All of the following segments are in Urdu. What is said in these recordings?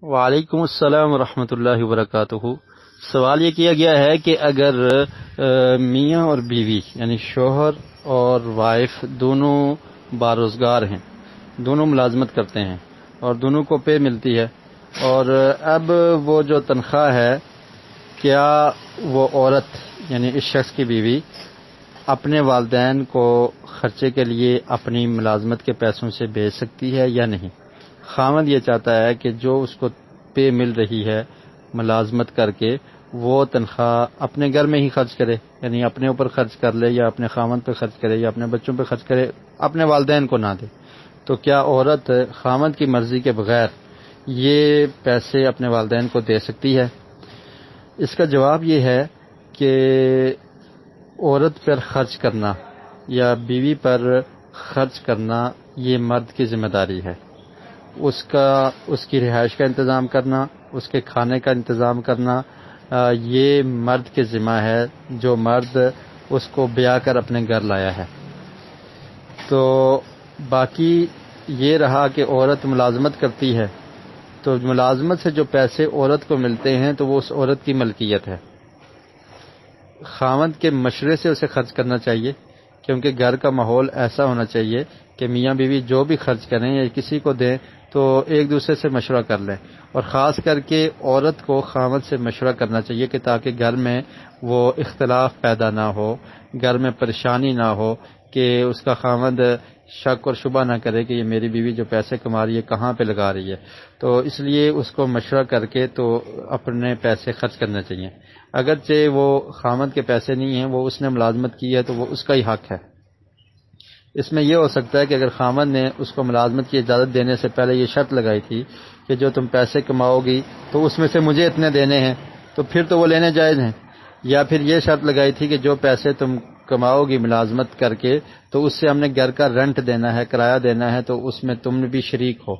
وعلیکم السلام ورحمۃ اللہ وبرکاتہ۔ سوال یہ کیا گیا ہے کہ اگر میاں اور بیوی یعنی شوہر اور وائف دونوں باروزگار ہیں، دونوں ملازمت کرتے ہیں اور دونوں کو پے ملتی ہے، اور اب وہ جو تنخواہ ہے کیا وہ عورت یعنی اس شخص کی بیوی اپنے والدین کو خرچے کے لیے اپنی ملازمت کے پیسوں سے بھیج سکتی ہے یا نہیں؟ خاوند یہ چاہتا ہے کہ جو اس کو پے مل رہی ہے ملازمت کر کے وہ تنخواہ اپنے گھر میں ہی خرچ کرے، یعنی اپنے اوپر خرچ کر لے یا اپنے خاوند پہ خرچ کرے یا اپنے بچوں پہ خرچ کرے، اپنے والدین کو نہ دے۔ تو کیا عورت خاوند کی مرضی کے بغیر یہ پیسے اپنے والدین کو دے سکتی ہے؟ اس کا جواب یہ ہے کہ عورت پر خرچ کرنا یا بیوی پر خرچ کرنا یہ مرد کی ذمہ داری ہے۔ اس کی رہائش کا انتظام کرنا، اس کے کھانے کا انتظام کرنا یہ مرد کے ذمہ ہے، جو مرد اس کو بیاہ کر اپنے گھر لایا ہے۔ تو باقی یہ رہا کہ عورت ملازمت کرتی ہے، تو ملازمت سے جو پیسے عورت کو ملتے ہیں تو وہ اس عورت کی ملکیت ہے۔ خاوند کے مشورے سے اسے خرچ کرنا چاہیے، کیونکہ گھر کا ماحول ایسا ہونا چاہیے کہ میاں بیوی جو بھی خرچ کریں یا کسی کو دیں تو ایک دوسرے سے مشورہ کر لیں، اور خاص کر کے عورت کو خاوند سے مشورہ کرنا چاہیے کہ تاکہ گھر میں وہ اختلاف پیدا نہ ہو، گھر میں پریشانی نہ ہو کہ اس کا خاوند شک اور شبہ نہ کرے کہ یہ میری بیوی جو پیسے کما رہی ہے کہاں پہ لگا رہی ہے۔ تو اس لیے اس کو مشورہ کر کے تو اپنے پیسے خرچ کرنے چاہیے۔ اگرچہ وہ خاوند کے پیسے نہیں ہیں، وہ اس نے ملازمت کی ہے تو وہ اس کا ہی حق ہے۔ اس میں یہ ہو سکتا ہے کہ اگر خاوند نے اس کو ملازمت کی اجازت دینے سے پہلے یہ شرط لگائی تھی کہ جو تم پیسے کماؤ گی تو اس میں سے مجھے اتنے دینے ہیں، تو پھر تو وہ لینے جائز ہیں۔ یا پھر یہ شرط لگائی تھی کہ جو پیسے تم کماؤ گی ملازمت کر کے تو اس سے ہم نے گھر کا رینٹ دینا ہے، کرایہ دینا ہے، تو اس میں تم بھی شریک ہو۔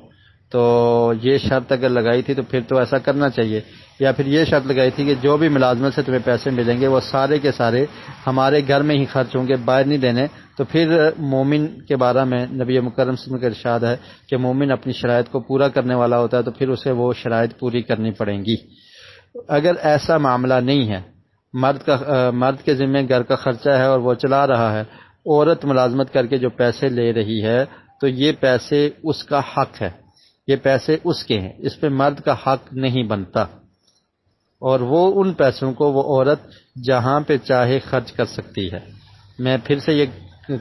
تو یہ شرط اگر لگائی تھی تو پھر تو ایسا کرنا چاہیے۔ یا پھر یہ شرط لگائی تھی کہ جو بھی ملازمت سے تمہیں پیسے ملیں گے وہ سارے کے سارے ہمارے گھر میں ہی خرچ ہوں گے، باہر نہیں دینے۔ تو پھر مومن کے بارے میں نبی مکرم صلی اللہ علیہ وسلم کا ارشاد ہے کہ مومن اپنی شرائط کو پورا کرنے والا ہوتا ہے، تو پھر اسے وہ شرائط پوری کرنی پڑیں گی۔ اگر ایسا معاملہ نہیں ہے، مرد کے ذمہ گھر کا خرچہ ہے اور وہ چلا رہا ہے، عورت ملازمت کر کے جو پیسے لے رہی ہے تو یہ پیسے اس کا حق ہے، یہ پیسے اس کے ہیں، اس پہ مرد کا حق نہیں بنتا، اور وہ ان پیسوں کو وہ عورت جہاں پہ چاہے خرچ کر سکتی ہے۔ میں پھر سے یہ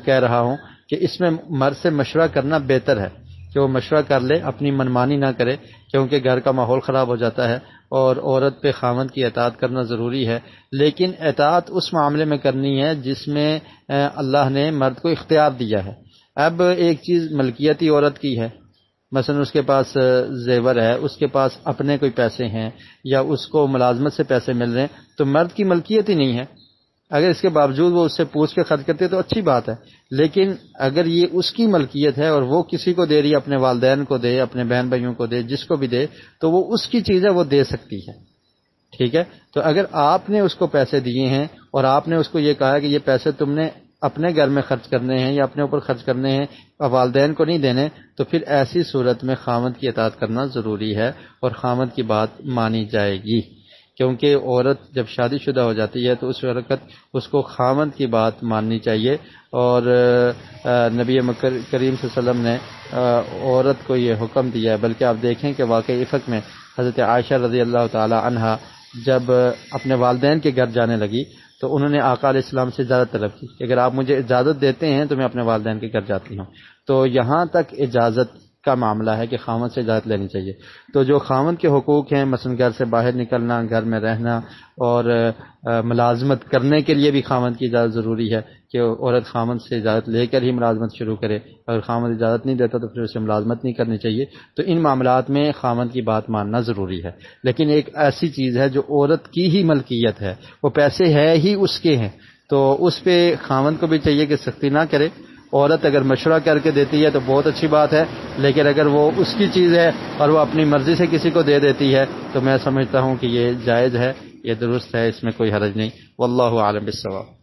کہہ رہا ہوں کہ اس میں مرد سے مشورہ کرنا بہتر ہے کہ وہ مشورہ کر لے، اپنی منمانی نہ کرے، کیونکہ گھر کا ماحول خراب ہو جاتا ہے، اور عورت پہ خاوند کی اطاعت کرنا ضروری ہے، لیکن اطاعت اس معاملے میں کرنی ہے جس میں اللہ نے مرد کو اختیار دیا ہے۔ اب ایک چیز ملکیتی عورت کی ہے، مثلا اس کے پاس زیور ہے، اس کے پاس اپنے کوئی پیسے ہیں یا اس کو ملازمت سے پیسے مل رہے ہیں، تو مرد کی ملکیت ہی نہیں ہے۔ اگر اس کے باوجود وہ اس سے پوچھ کے خرچ کرتے تو اچھی بات ہے، لیکن اگر یہ اس کی ملکیت ہے اور وہ کسی کو دے رہی ہے، اپنے والدین کو دے، اپنے بہن بھائیوں کو دے، جس کو بھی دے، تو وہ اس کی چیز ہے، وہ دے سکتی ہے۔ ٹھیک ہے، تو اگر آپ نے اس کو پیسے دیے ہیں اور آپ نے اس کو یہ کہا کہ یہ پیسے تم نے اپنے گھر میں خرچ کرنے ہیں یا اپنے اوپر خرچ کرنے ہیں اور والدین کو نہیں دینے، تو پھر ایسی صورت میں خاوند کی اطاعت کرنا ضروری ہے اور خاوند کی بات مانی جائے گی، کیونکہ عورت جب شادی شدہ ہو جاتی ہے تو اس وقت اس کو خاوند کی بات ماننی چاہیے۔ اور نبی کریم صلی اللہ علیہ وسلم نے عورت کو یہ حکم دیا ہے، بلکہ آپ دیکھیں کہ واقعی افق میں حضرت عائشہ رضی اللہ تعالی عنہا جب اپنے والدین کے گھر جانے لگی تو انہوں نے آقا علیہ السلام سے اجازت طلب کی کہ اگر آپ مجھے اجازت دیتے ہیں تو میں اپنے والدین کے گھر جاتی ہوں۔ تو یہاں تک اجازت کا معاملہ ہے کہ خاوند سے اجازت لینی چاہیے۔ تو جو خاوند کے حقوق ہیں، مثلا گھر سے باہر نکلنا، گھر میں رہنا، اور ملازمت کرنے کے لیے بھی خاوند کی اجازت ضروری ہے کہ عورت خاوند سے اجازت لے کر ہی ملازمت شروع کرے، اگر خاوند اجازت نہیں دیتا تو پھر اسے ملازمت نہیں کرنی چاہیے۔ تو ان معاملات میں خاوند کی بات ماننا ضروری ہے، لیکن ایک ایسی چیز ہے جو عورت کی ہی ملکیت ہے، وہ پیسے ہے ہی اس کے ہیں، تو اس پہ خاوند کو بھی چاہیے کہ سختی نہ کرے۔ عورت اگر مشورہ کر کے دیتی ہے تو بہت اچھی بات ہے، لیکن اگر وہ اس کی چیز ہے اور وہ اپنی مرضی سے کسی کو دے دیتی ہے تو میں سمجھتا ہوں کہ یہ جائز ہے، یہ درست ہے، اس میں کوئی حرج نہیں۔ واللہ اعلم بالصواب۔